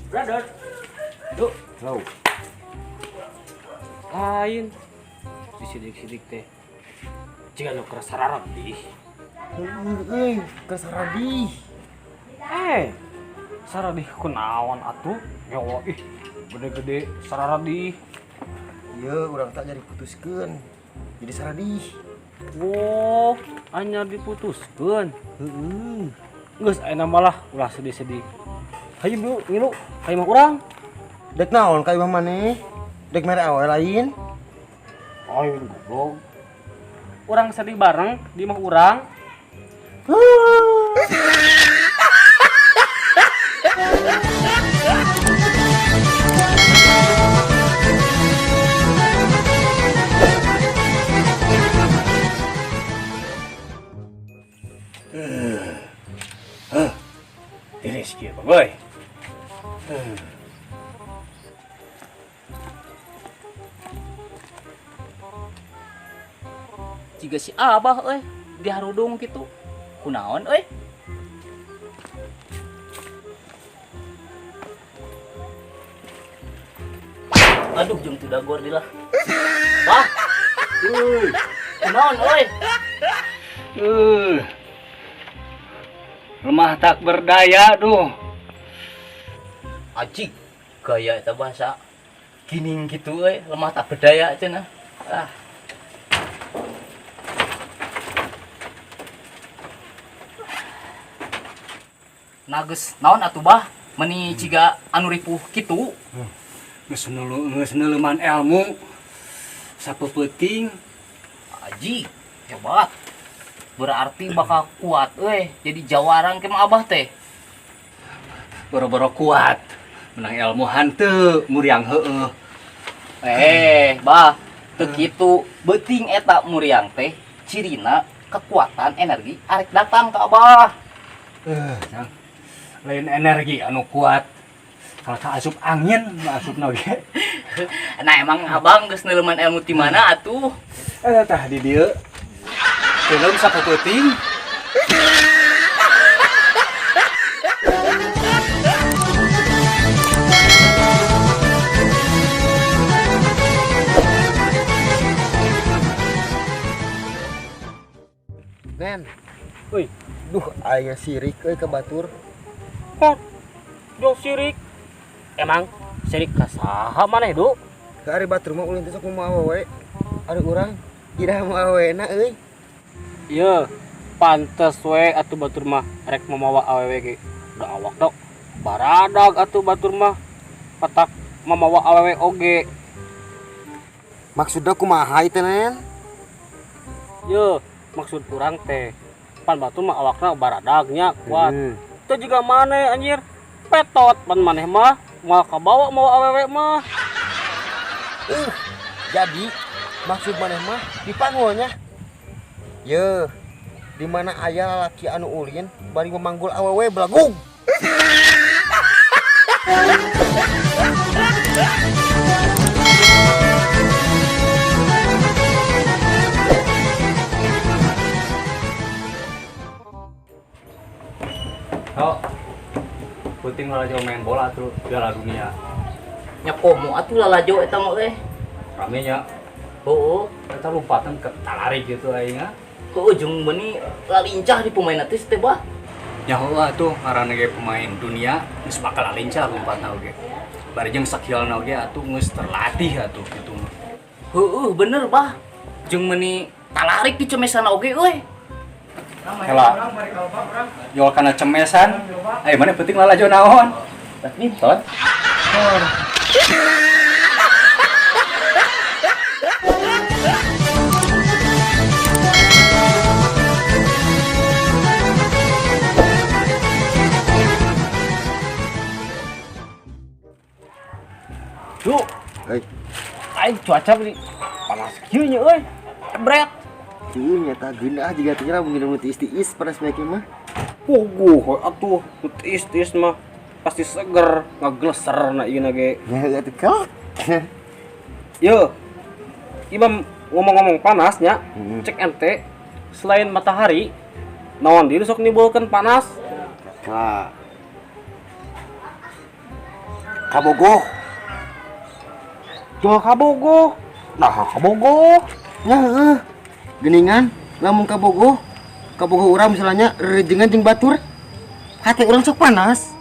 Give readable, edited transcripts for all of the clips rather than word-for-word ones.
Brother, yuk. Halo. Lain. Disidik-sidik teh. Jika lo keras sararap di. Kesaradi. Saradi kunaon atuh? Nyawa ih. Gede-gede sararap di. Iya, urang tak jadi putuskeun. Jadi saradi. Wow, hanya diputuskan. Heeh. Geus ayeuna malah ulah sedih-sedih. Hayu dulu, ngilu, hayu mah urang. Dek naon ka imah maneh? Dek mere awe lain. Ayo goblok. Urang sedih bareng di mah urang. Ini sih apa, boy? Jika si Abah di harudung gitu. Kunaon Aduh jeung tidak gor dilah. Bah. Kunaon Lemah tak berdaya, duh. Ajik gaya eta bahasa kining gitu lemah tak berdaya cenah. Nages naon atuh bah meni ciga anu ripuh kitu. Geus neuleuman ilmu sapeuting. Aji hebat. Berarti bakal kuat jadi jawaran ke Abah teh. Boro-boro kuat. Menang ilmu hanteu muriang heueuh. Bah, teu kitu beuting eta muriang teh cirina kekuatan energi arek datang ke Abah. Lain energi anu kuat. Kalau tak asup angin, asup oge. Nah emang Abang geus neuleuman ilmu ti mana atuh? Tah di dieu. Film sapeuting. Nen. Euy, Duh, aya sirik euy ke batur. kok jong sirik. Emang sirik ka saha maneh, Du? Ke ari batur mah ulin teh sok mau awewe. Ari urang ira mau awena euy. Iya, pantes we atuh batur mah rek mamawa awewe ge. Da awak dok. Baradag atuh batur mah patak mamawa awewe oge. Maksudna kumaha ieu teh, Nen? Ye, maksud urang teh pan batur mah awakna baradagnya kuat. Teu juga maneh anjir. Petot pan maneh mah moal kabawa mawa awewe mah. Jadi maksud maneh mah dipanggulnya. Ye, di mana aya lalaki anu ulin bari memanggul awewe belagung. Oh, penting lalajo main bola tuh Piala Dunia. Nya komo atuh lalajo eta mah Rame nya. Heueuh, Kita lompatan ke talarik gitu aing ah. heueuh jeung meuni lalincah di pemain teh teh bah. Nya heula tuh ngaranna ge pemain dunia geus bakal lincah lompatna oge. Bari jeung sakialna oge atuh geus terlatih atuh kitu mah. Heueuh bener bah. Jeung meuni talarik di cemesana oge Hela. Jual kana cemesan. Mana penting lalajo naon? Badminton. Duh, Hei, aing cuaca beli panas kieu nya euy. Bret. ieu nyata geunah jiga teh mungkin nu tiis-tiis panas bae mah. Puguh atuh tis-tis mah pasti seger ngagleser na ieu ge. Ya teh kak. Yo. Imam ngomong-ngomong panasnya, cek ente selain matahari naon deui sok nimbulkeun panas? Kak. Kabogoh. Jual kabogoh. Nah, kabogoh. Ya, geningan lamun kabogoh. Kabogoh urang misalnya rejengan jeung batur. Hati urang sok panas.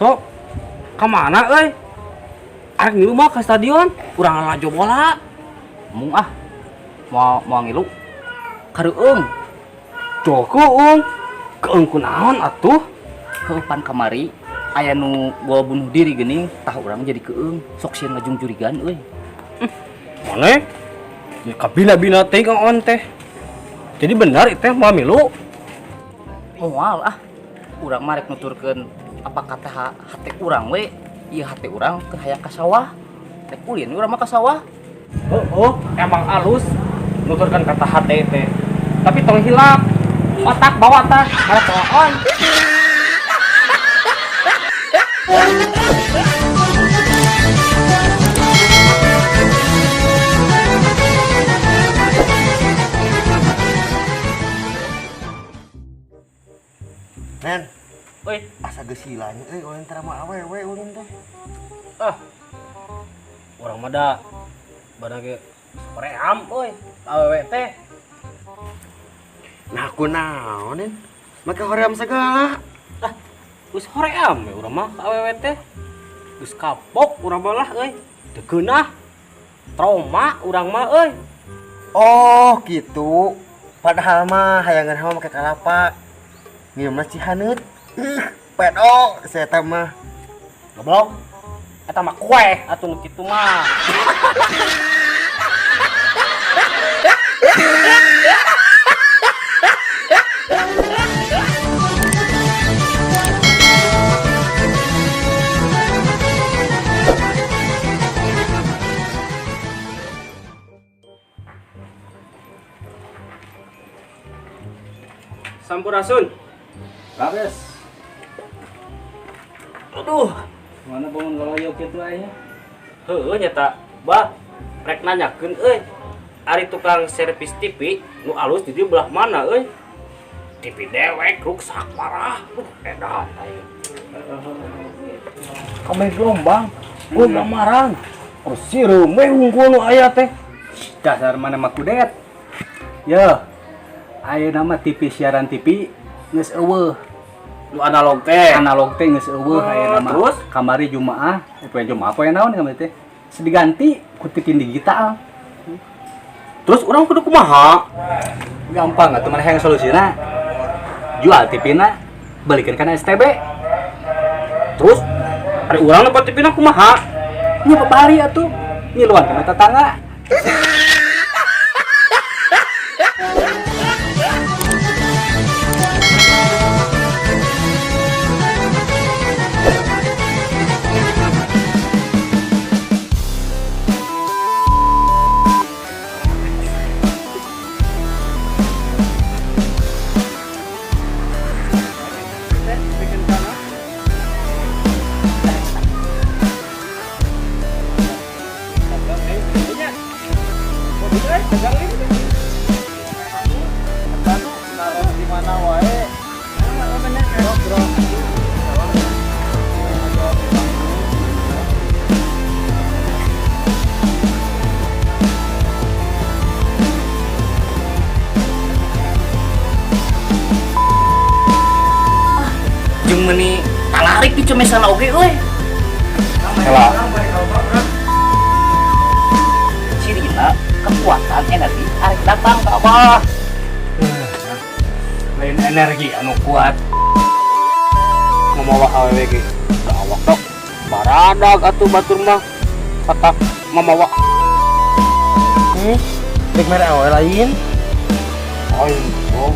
Sok, kemana euy? Arek ngilu mah ke stadion, urang ngalajo bola. Mung mau ngilu kareueung Jokeung, keung kunaon atuh? keupan kamari aya nu gol bunuh diri geuning tah urang jadi keung sok sieun ngajung jurigan euy. Mana? Ya kabina-bina teh on teh. Jadi benar itu mau milu. Moal urang mah rek nuturkeun apa kata hate urang we. Ieu hate urang keur hayang ka sawah. Rek ulin urang mah ka sawah. Oh, emang halus nuturkan kata hati teh. Tapi tong hilap. Otak bawa tah, malah tong on. Nen, Euy, asa geus hilanya ulin tara mah awewe ulin teh. urang mah da bana ge ream euy, awewe teh. Nah kunaon nen? Make hoream segala. Geus hoream we urang mah ka awewe teh. Geus kapok urang mah lah euy. Teu geunah. Trauma urang mah euy. Oh, gitu. Padahal mah hayangan mah make kalapa. Ngieumna cihaneut. Pedo saya teh mah. Goblok. Eta mah kue atuh nu kitu mah. Sampurasun. Kabes. Aduh, Mana bangun loyok kitu aya? heueuh nyata. Bah, rek nanyakeun euy. Ari tukang servis TV nu alus di dieu belah mana euy? TV dewek ruksak parah. Edan aya. Kabeh gelombang. Gua gamarang. Oh, sireum we unggul nu aya teh. Dasar mana mah kudet. Ya. Aya nama TV siaran TV geus eueuh. Nu analog teh. Analog teh geus eueuh aya nama. Terus Kamari Jumaah, poe Jumaah poe naon kamari teh? Diganti ku TV digital. terus urang kudu kumaha? Gampang atuh mana hayang solusina. Jual TV-na, balikeun kana STB. Terus ari urang dapat TV-na kumaha? Nya babari atuh. Ngiluan kana tetangga. Jeung meuni talarik di cemesana oge euy. Helah. Cirina kekuatan energi arek datang ka Abah. Lain energi anu kuat. Mamawa awewe ge. Da awak tok. Baradag atuh batur mah. Patak mamawa. Dek mere awe lain. Oh,